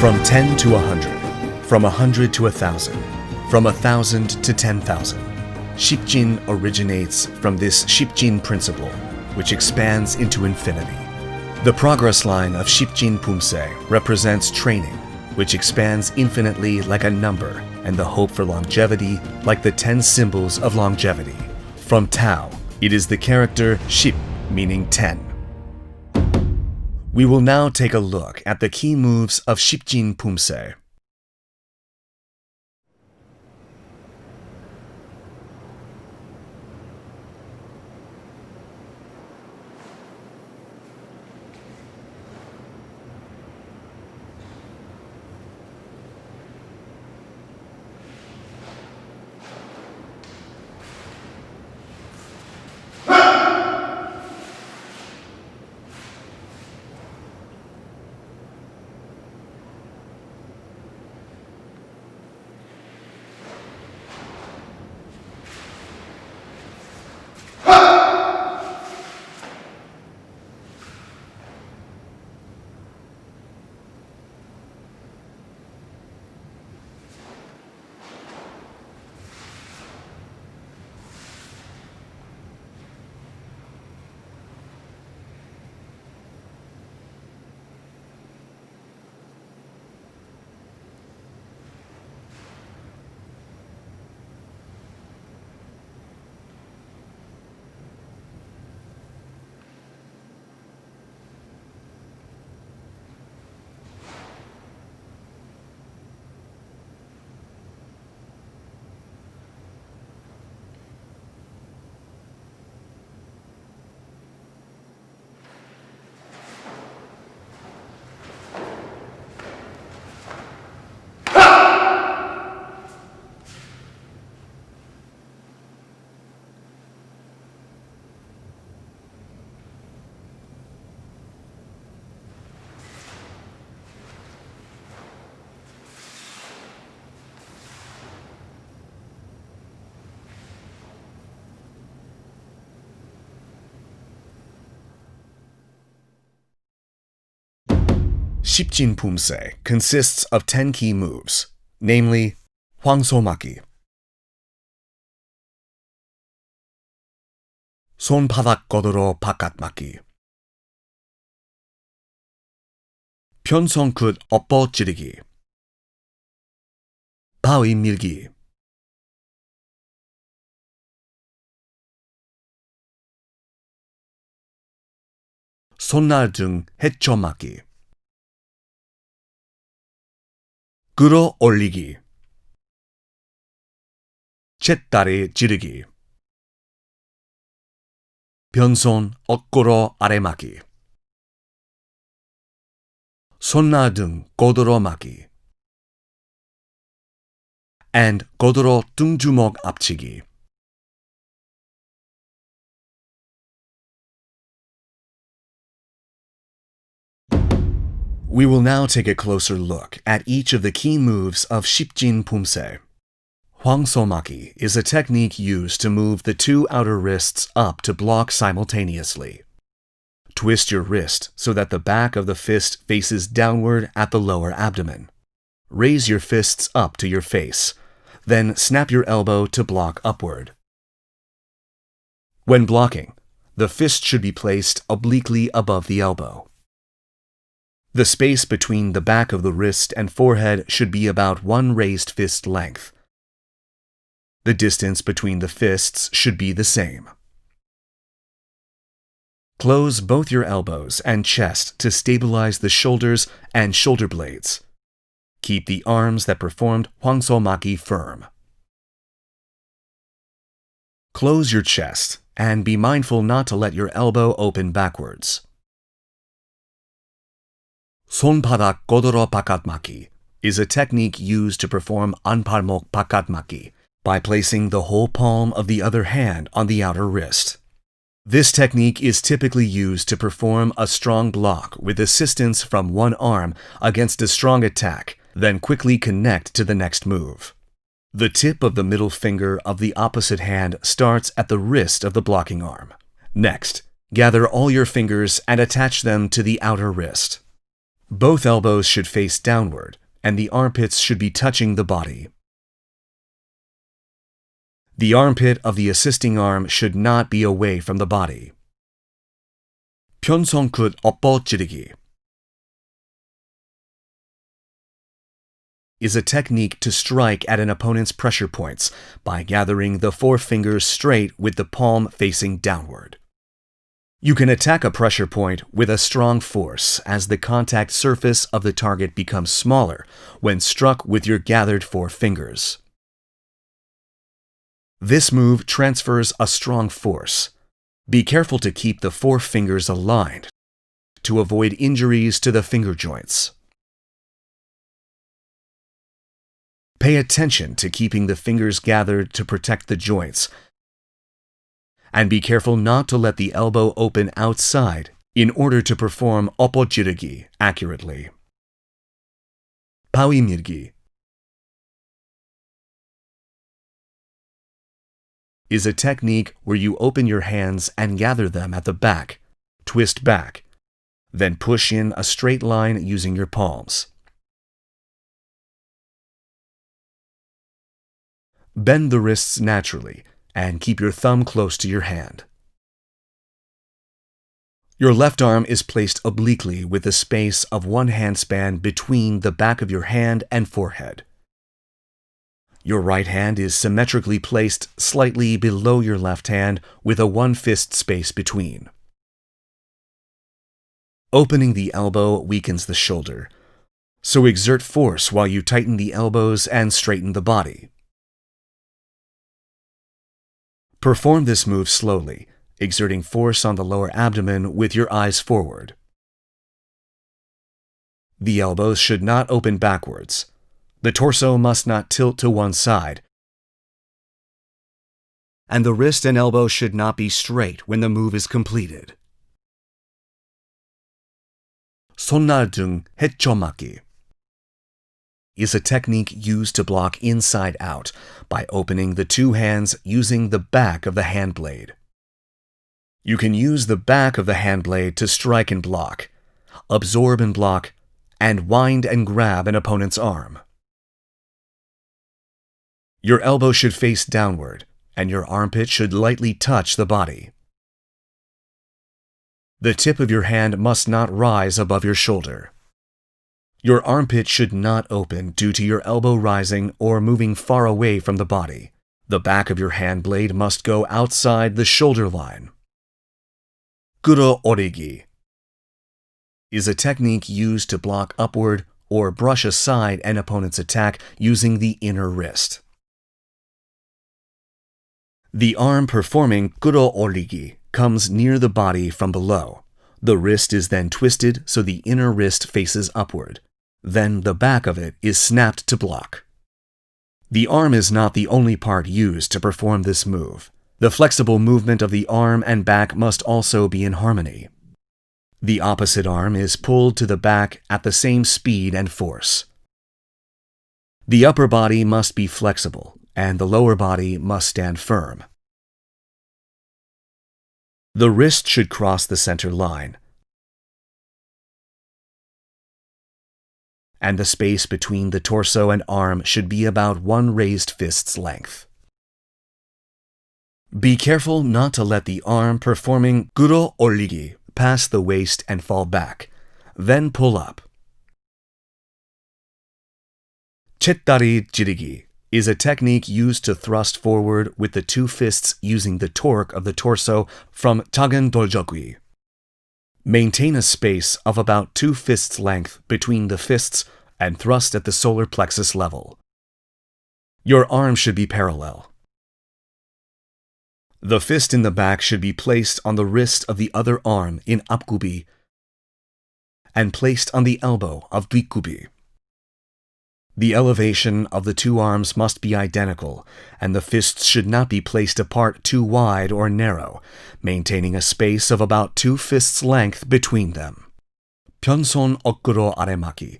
From 10 to 100, from 100 to 1,000, from 1,000 to 10,000. SIPJIN originates from this SIPJIN principle, which expands into infinity. The progress line of SIPJIN Pumse represents training, which expands infinitely like a number, and the hope for longevity like the 10 symbols of longevity. From Tao, it is the character Ship, meaning 10. We will now take a look at the key moves of SIPJIN Pumse. SIPJIN Pumse consists of 10 key moves, namely 황소막이, 손바닥god으로 바깥막기, 편성끝 엎어지르기, 바위 밀기, 손날 등 헤쳐막기, 끌어올리기, 잿다리 지르기, 변손 어꼬로 아래막기, 손나 등 고도로 막기, and 고도로 등주먹 앞치기. We will now take a closer look at each of the key moves of SIPJIN Pumse. 황소막이 is a technique used to move the two outer wrists up to block simultaneously. Twist your wrist so that the back of the fist faces downward at the lower abdomen. Raise your fists up to your face, then snap your elbow to block upward. When blocking, the fist should be placed obliquely above the elbow. The space between the back of the wrist and forehead should be about one raised fist length. The distance between the fists should be the same. Close both your elbows and chest to stabilize the shoulders and shoulder blades. Keep the arms that performed 황소막이 firm. Close your chest and be mindful not to let your elbow open backwards. 손바닥god으로 바깥막기 is a technique used to perform 안팔목 바깥막기 by placing the whole palm of the other hand on the outer wrist. This technique is typically used to perform a strong block with assistance from one arm against a strong attack, then quickly connect to the next move. The tip of the middle finger of the opposite hand starts at the wrist of the blocking arm. Next, gather all your fingers and attach them to the outer wrist. Both elbows should face downward, and the armpits should be touching the body. The armpit of the assisting arm should not be away from the body. 편성끝 엎어지르기 is a technique to strike at an opponent's pressure points by gathering the four fingers straight with the palm facing downward. You can attack a pressure point with a strong force as the contact surface of the target becomes smaller when struck with your gathered four fingers. This move transfers a strong force. Be careful to keep the four fingers aligned to avoid injuries to the finger joints. Pay attention to keeping the fingers gathered to protect the joints, and be careful not to let the elbow open outside in order to perform 엎어지르기 accurately. 바위 밀기 is a technique where you open your hands and gather them at the back, twist back, then push in a straight line using your palms. Bend the wrists naturally and keep your thumb close to your hand. Your left arm is placed obliquely with a space of one handspan between the back of your hand and forehead. Your right hand is symmetrically placed slightly below your left hand with a one-fist space between. Opening the elbow weakens the shoulder, so exert force while you tighten the elbows and straighten the body. Perform this move slowly, exerting force on the lower abdomen with your eyes forward. The elbows should not open backwards. The torso must not tilt to one side, and the wrist and elbow should not be straight when the move is completed. 손날등 헤쳐맞기 is a technique used to block inside out by opening the two hands using the back of the hand blade. You can use the back of the hand blade to strike and block, absorb and block, and wind and grab an opponent's arm. Your elbow should face downward, and your armpit should lightly touch the body. The tip of your hand must not rise above your shoulder. Your armpit should not open due to your elbow rising or moving far away from the body. The back of your hand blade must go outside the shoulder line. 끌어올리기 is a technique used to block upward or brush aside an opponent's attack using the inner wrist. The arm performing 끌어올리기 comes near the body from below. The wrist is then twisted so the inner wrist faces upward. Then the back of it is snapped to block. The arm is not the only part used to perform this move. The flexible movement of the arm and back must also be in harmony. The opposite arm is pulled to the back at the same speed and force. The upper body must be flexible, and the lower body must stand firm. The wrist should cross the center line, and the space between the torso and arm should be about one raised fist's length. Be careful not to let the arm performing 끌어올리기 pass the waist and fall back, then pull up. 쳇다리 지르기 is a technique used to thrust forward with the two fists using the torque of the torso from 작은 돌적이. Maintain a space of about 2 fists length between the fists and thrust at the solar plexus level. Your arm should be parallel. The fist in the back should be placed on the wrist of the other arm in 앞굽이 and placed on the elbow of 뒷굽이. The elevation of the two arms must be identical, and the fists should not be placed apart too wide or narrow, maintaining a space of about 2 fists length between them. 편손 어깨로 아래막기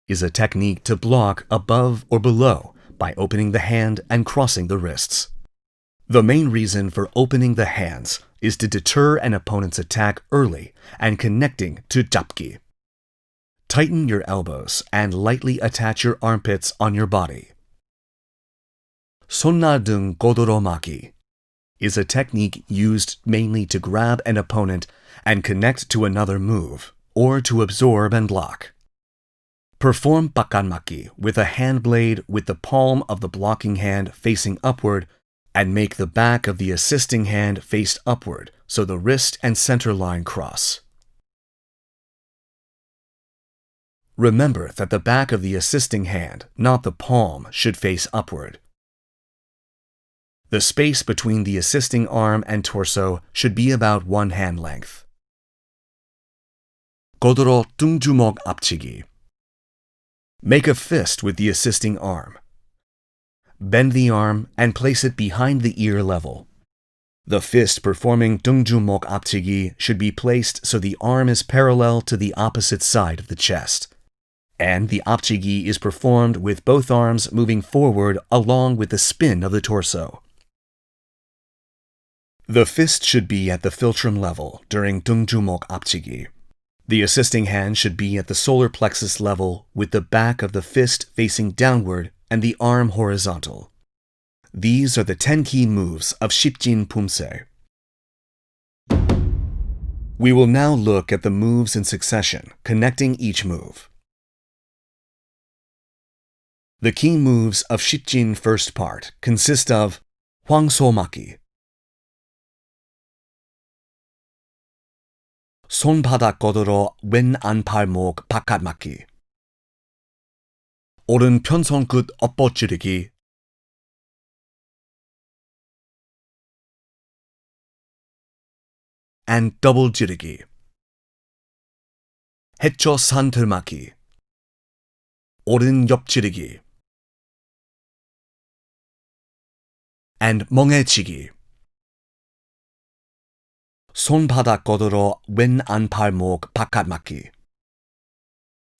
is a technique to block above or below by opening the hand and crossing the wrists. The main reason for opening the hands is to deter an opponent's attack early and connecting to 잡기. Tighten your elbows and lightly attach your armpits on your body. 손나등 고도로마기 is a technique used mainly to grab an opponent and connect to another move, or to absorb and block. Perform bakanmaki with a hand blade with the palm of the blocking hand facing upward and make the back of the assisting hand face upward so the wrist and center line cross. Remember that the back of the assisting hand, not the palm, should face upward. The space between the assisting arm and torso should be about 1 hand length. 고도로 등주먹 앞치기. Make a fist with the assisting arm. Bend the arm and place it behind the ear level. The fist performing 등주먹 앞치기 should be placed so the arm is parallel to the opposite side of the chest. And the 앞치기 is performed with both arms moving forward along with the spin of the torso. The fist should be at the philtrum level during 등주먹 앞치기. The assisting hand should be at the solar plexus level with the back of the fist facing downward and the arm horizontal. These are the 10 key moves of SIPJIN Pumse. We will now look at the moves in succession, connecting each move. The key moves of SIPJIN first part consist of 황소막기, 손바닥 걷으러 왼 안팔목 바깥막기, 오른 편손끝 엎어지르기, and double 지르기, 해초 산틀막기, 오른 옆지르기, and 멍해치기. 손바닥 걷으러 왼 안팔목 바깥막기,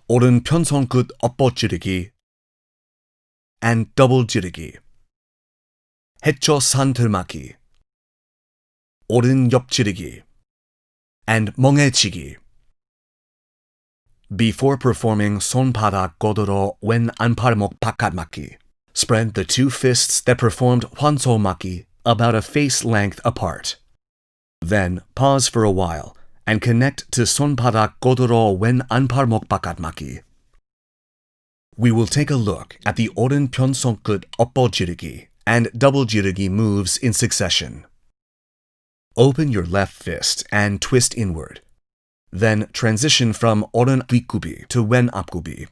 오른 편손끝 엎어지르기, and double 지르기, 해초 산틀막기, 오른 옆지르기, and 멍해치기. Before performing 손바닥 걷으러 왼 안팔목 바깥막기, spread the 2 fists that performed 황소막기 about a face length apart. Then pause for a while and connect to 손바닥 걷으러 왼 안팔목 바깥막기. We will take a look at the 오른 편손끝 엎어지르기 and double 지르기 moves in succession. Open your left fist and twist inward. Then transition from 오른 뒷굽이 to 왼 앞굽이.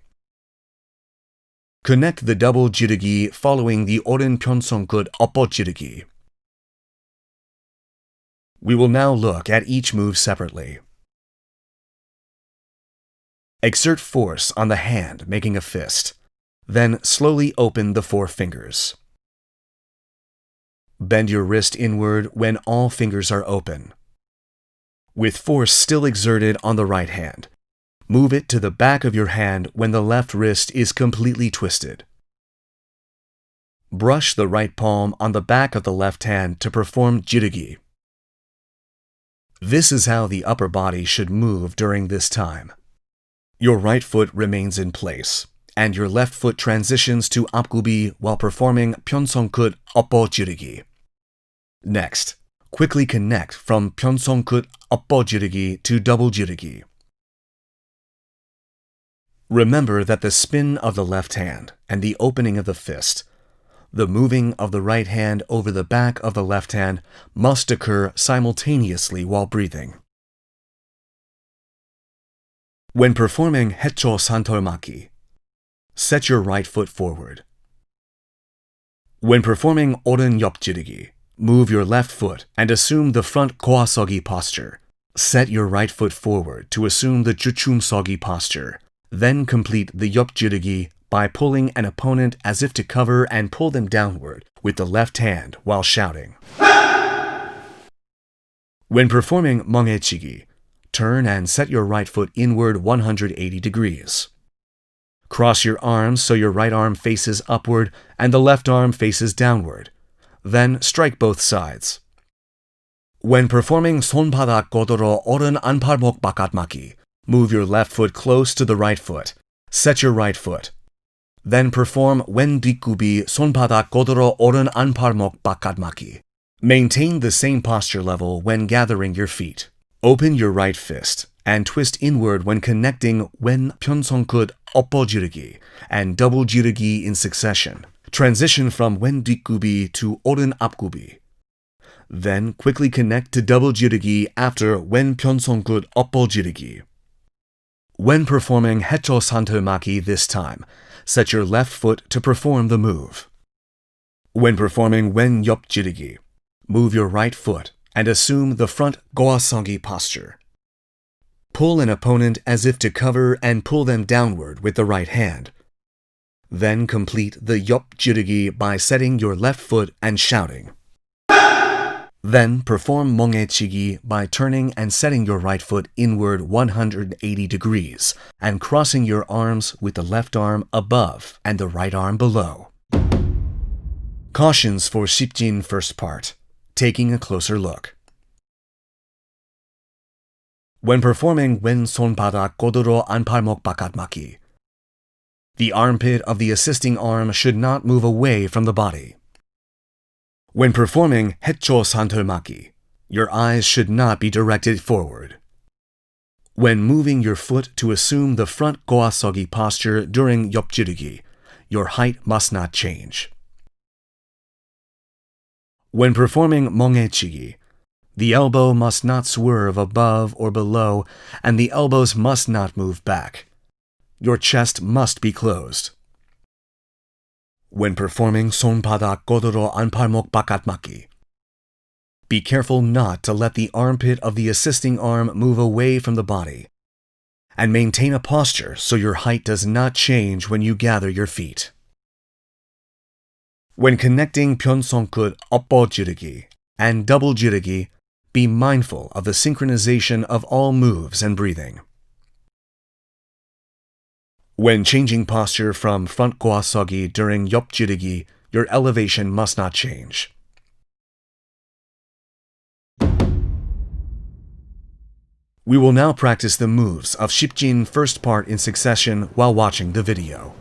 Connect the double 지르기 following the 오른 편손끝 엎어지르기. We will now look at each move separately. Exert force on the hand, making a fist. Then slowly open the 4 fingers. Bend your wrist inward when all fingers are open. With force still exerted on the right hand, move it to the back of your hand when the left wrist is completely twisted. Brush the right palm on the back of the left hand to perform jirugi. This is how the upper body should move during this time. Your right foot remains in place, and your left foot transitions to 앞굽이 while performing 편손끝 엎어지르기. Next, quickly connect from 편손끝 엎어지르기 to double 지르기. Remember that the spin of the left hand and the opening of the fist, the moving of the right hand over the back of the left hand, must occur simultaneously while breathing. When performing 해초 산털막기, set your right foot forward. When performing 오른 옆지르기, move your left foot and assume the front 고아서기 posture. Set your right foot forward to assume the 주춤서기 posture. Then complete the 옆지르기 by pulling an opponent as if to cover and pull them downward with the left hand while shouting. When performing 멍해치기, turn and set your right foot inward 180 degrees. Cross your arms so your right arm faces upward and the left arm faces downward. Then strike both sides. When performing 손바닥 걷으러 오른 안팔목 바깥막기, Move your left foot close to the right foot. Set your right foot. Then perform 왼 뒷굽이 손바닥 godoro 오른 안팔목 바깥맞기. Maintain the same posture level when gathering your feet. Open your right fist and twist inward when connecting 왼 편손끝 엎어지르기 and double 지르기 in succession. Transition from 왼 뒷굽이 to 오른 앞굽이. Then quickly connect to double 지르기 after 왼 편손끝 엎어지르기. When performing 해초 산털맞기 this time, set your left foot to perform the move. When performing 왼 옆지르기, move your right foot and assume the front goasogi posture. Pull an opponent as if to cover and pull them downward with the right hand. Then complete the 옆지르기 by setting your left foot and shouting. Then perform 멍해치기 by turning and setting your right foot inward 180 degrees and crossing your arms with the left arm above and the right arm below. Cautions for SIPJIN first part. Taking a closer look. When performing 왼 손바닥 godoro 안팔목 바깥맞기, the armpit of the assisting arm should not move away from the body. When performing 해초 산털맞기, your eyes should not be directed forward. When moving your foot to assume the front goasogi posture during 옆지르기, your height must not change. When performing 멍해치기, the elbow must not swerve above or below, and the elbows must not move back. Your chest must be closed. When performing 손바닥 godoro 안팔목 바깥맞기, be careful not to let the armpit of the assisting arm move away from the body, and maintain a posture so your height does not change when you gather your feet. When connecting 편손끝 엎어지르기 and double 지르기, be mindful of the synchronization of all moves and breathing. When changing posture from front goasogi during 옆지르기, your elevation must not change. We will now practice the moves of SIPJIN first part in succession while watching the video.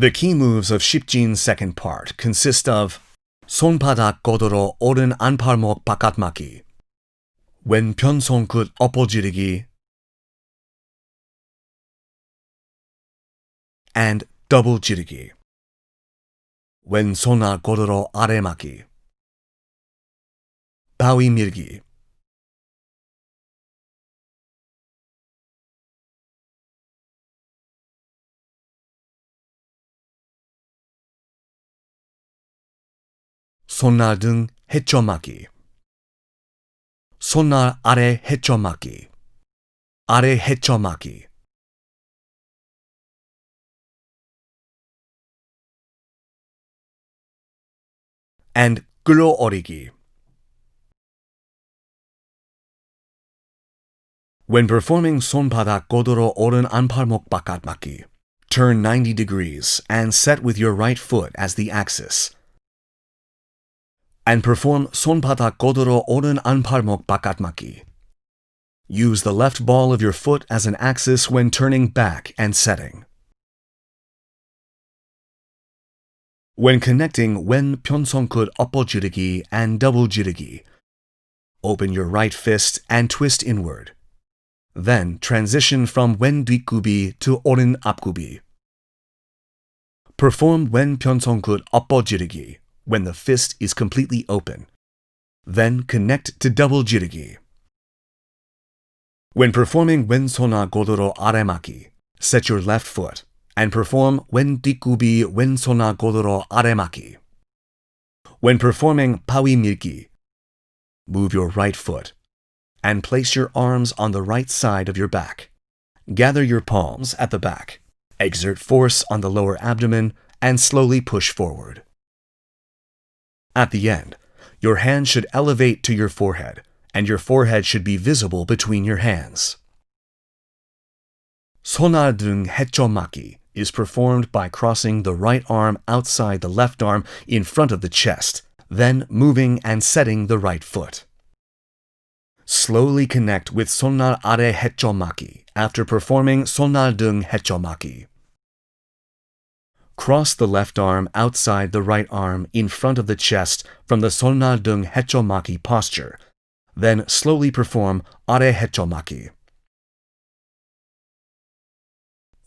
The key moves of SIPJIN's second part consist of 손바닥 godoro 오른 안팔목 바깥맞기, 왼 편손끝 엎어지르기, and double 지르기, 왼 손아 godoro 아래맞기, 바위 밀기. 손날 등 해쳐맞기, 손날 아래 해쳐맞기, 아래 해쳐맞기, and 끌어올리기. When performing 손바닥 godoro 오른 안팔목 바깥맞기, turn 90 degrees and set with your right foot as the axis. And perform 손바닥 godoro 오른 안팔목 바깥맞기. Use the left ball of your foot as an axis when turning back and setting. When connecting 왼 편손끝 엎어지르기 and double 지르기, open your right fist and twist inward. Then transition from 왼 뒷굽이 to 오른 앞굽이. Perform 왼 편손끝 엎어지르기 when the fist is completely open. Then connect to double 지르기. When performing 왼손아 godoro 아래맞기, set your left foot and perform 왼 뒷굽이 왼손아 godoro 아래맞기. When performing pawi milgi, move your right foot and place your arms on the right side of your back. Gather your palms at the back. Exert force on the lower abdomen and slowly push forward. At the end, your hand should elevate to your forehead, and your forehead should be visible between your hands. 손아등 해초막기 is performed by crossing the right arm outside the left arm in front of the chest, then moving and setting the right foot. Slowly connect with 손날 아래 해초막기 after performing 손아등 해초막기. Cross the left arm outside the right arm in front of the chest from the 손아등 해초막기 posture, then slowly perform 아래 해초막기.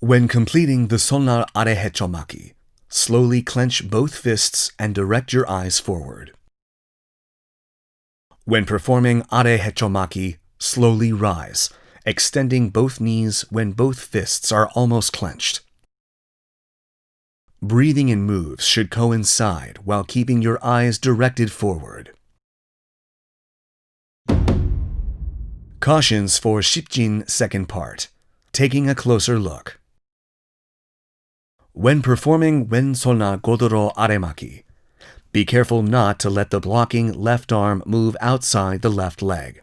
When completing the 손날 아래 해초막기, slowly clench both fists and direct your eyes forward. When performing 아래 해초막기, slowly rise, extending both knees when both fists are almost clenched. Breathing in moves should coincide while keeping your eyes directed forward. Cautions for SIPJIN second part. Taking a closer look. When performing 왼손아 고도로 아래막기, be careful not to let the blocking left arm move outside the left leg.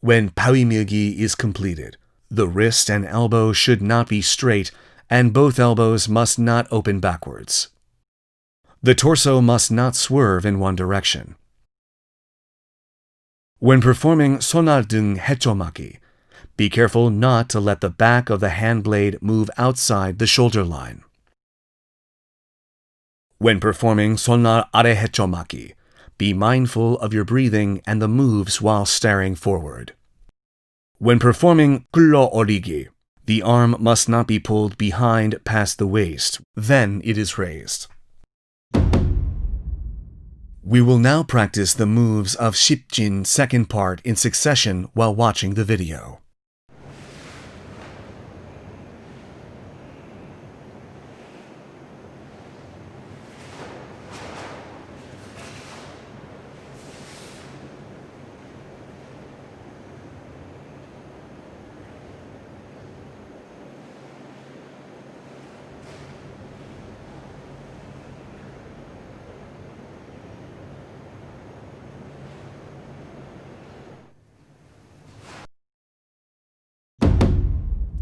When pawi-milgi is completed, the wrist and elbow should not be straight, and both elbows must not open backwards. The torso must not swerve in one direction. When performing 손아등 해초막기, be careful not to let the back of the hand blade move outside the shoulder line. When performing 손날 아래 해초막기, be mindful of your breathing and the moves while staring forward. When performing 끌어올리기, the arm must not be pulled behind past the waist, then it is raised. We will now practice the moves of SIPJIN second part in succession while watching the video.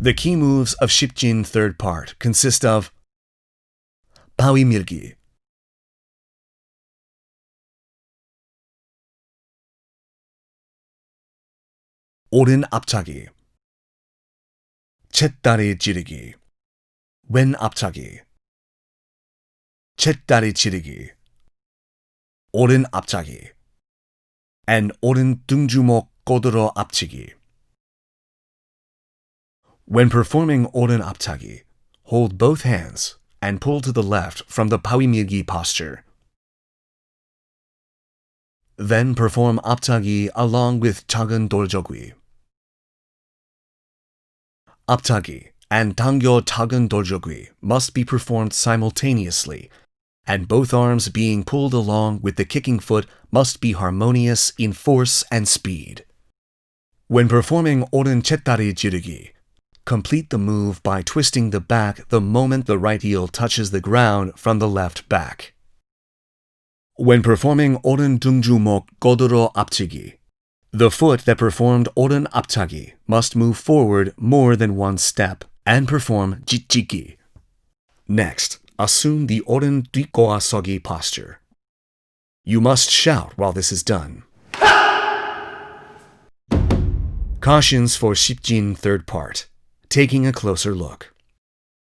The key moves of SIPJIN third part consist of pawi-milgi, 오른 앞차기, 쳇다리 지르기, 왼 앞차기, 쳇다리 지르기, 오른 앞차기, and 오른 등주먹 꼬들어 앞치기. When performing 오른 앞차기, hold both hands and pull to the left from the pawi-milgi posture. Then perform 앞차기 along with 작은 돌저귀. 앞차기 and 당겨 작은 돌저귀 must be performed simultaneously, and both arms being pulled along with the kicking foot must be harmonious in force and speed. When performing 오른 쳇다리 지르기, complete the move by twisting the back the moment the right heel touches the ground from the left back. When performing 오른 등주먹 꼬들어 앞치기, the foot that performed 오른 앞차기 must move forward more than one step and perform 찢기기. Next, assume the 오른 뒷고아서기 posture. You must shout while this is done. Cautions for SIPJIN third part. Taking a closer look.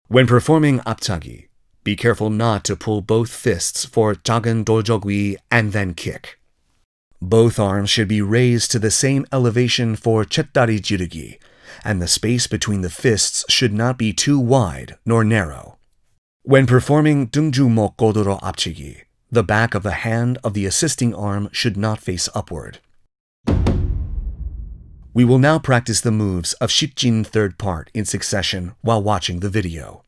When performing 앞차기, be careful not to pull both fists for 작은 돌저귀 and then kick. Both arms should be raised to the same elevation for 쳇다리 지르기, and the space between the fists should not be too wide nor narrow. When performing 등주먹 꼬들어 앞치기, the back of the hand of the assisting arm should not face upward. We will now practice the moves of SIPJIN third part in succession while watching the video.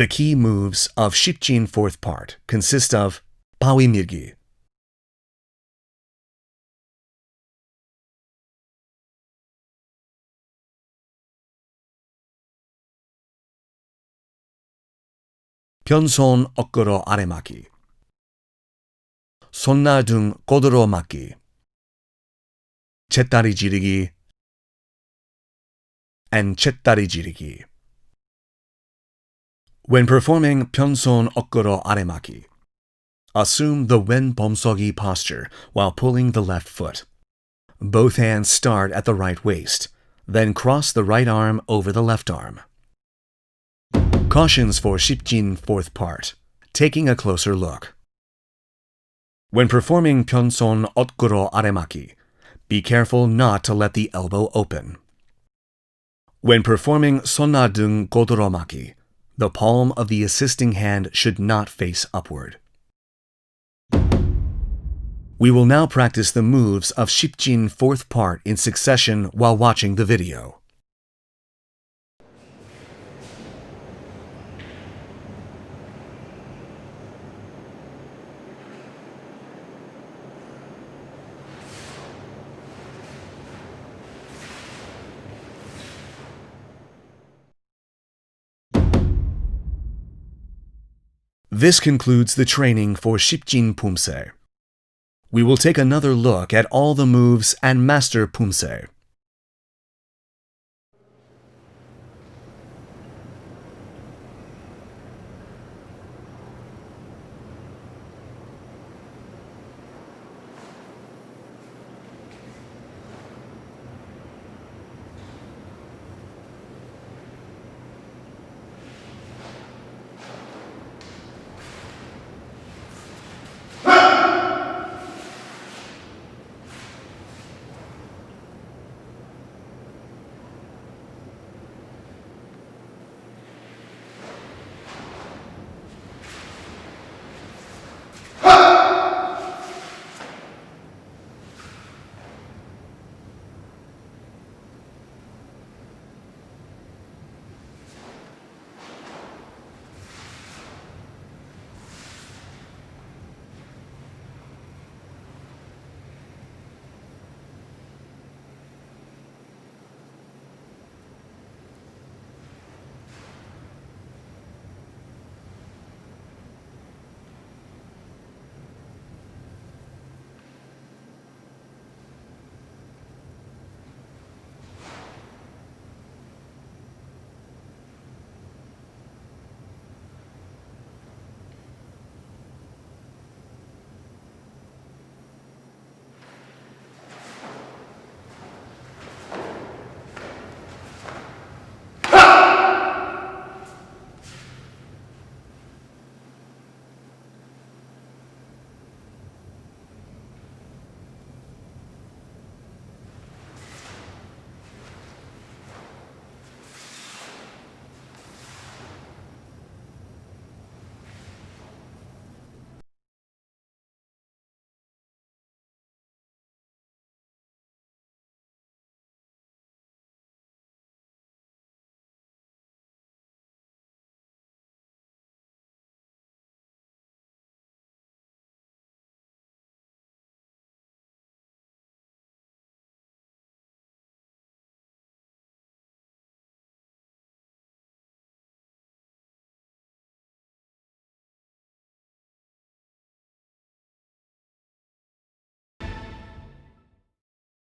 The key moves of SIPJIN fourth part consist of 바위 밀기, 변손 어깨로 아래막기, 손날 등 고도로 막기, 잿다리 지르기, and 잿다리 지르기. When performing 변손 어깨로 아래막기, assume the wen 범서기 posture while pulling the left foot. Both hands start at the right waist, then cross the right arm over the left arm. Cautions for SIPJIN fourth part. Taking a closer look. When performing 변손 어깨로 아래막기, be careful not to let the elbow open. When performing 손날 등 고도로 막기, the palm of the assisting hand should not face upward. We will now practice the moves of SIPJIN fourth part in succession while watching the video. This concludes the training for SIPJIN Pumse. We will take another look at all the moves and master Pumse.